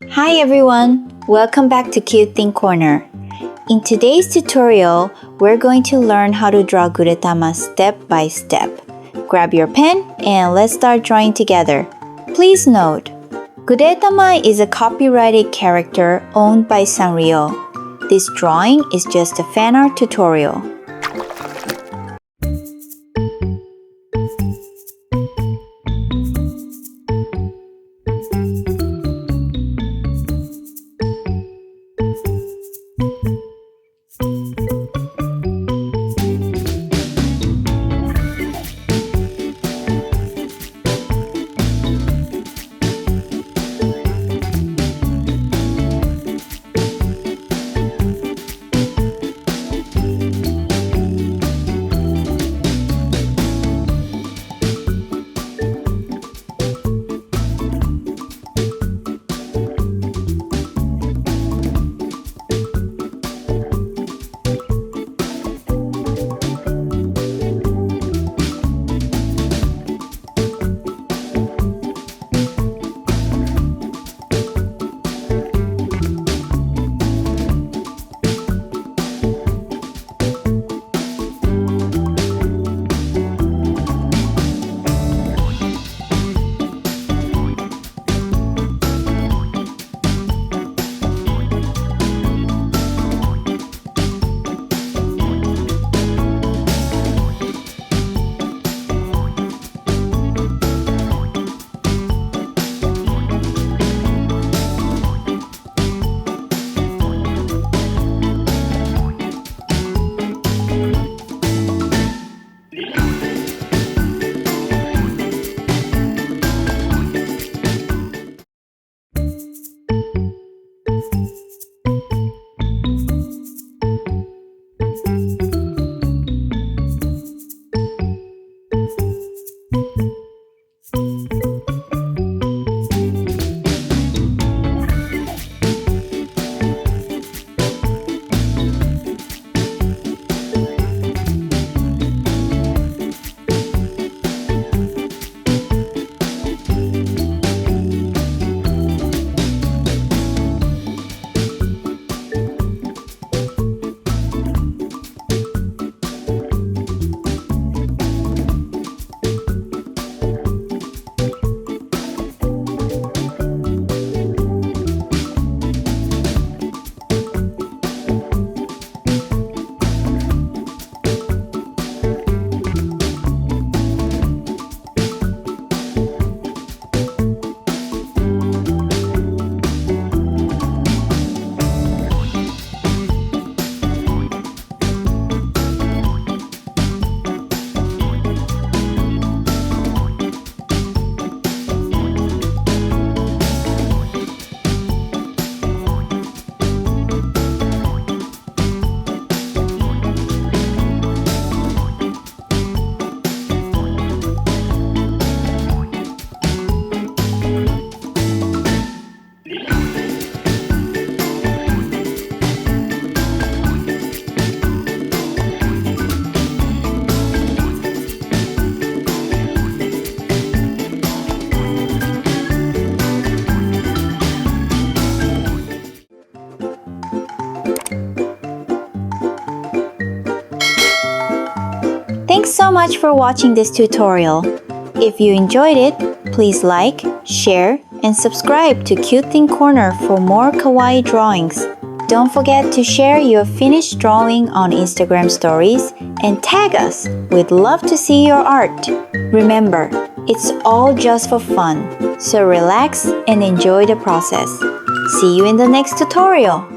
Hi everyone! Welcome back to Cute Thing Corner. In today's tutorial, we're going to learn how to draw Gudetama step by step. Grab your pen and let's start drawing together. Please note, Gudetama is a copyrighted character owned by Sanrio. This drawing is just a fan art tutorial. Thanks so much for watching this tutorial. If you enjoyed it, please like, share, and subscribe to Cute Thing Corner for more kawaii drawings. Don't forget to share your finished drawing on Instagram stories and tag us. We'd love to see your art. Remember, it's all just for fun, so relax and enjoy the process. See you in the next tutorial.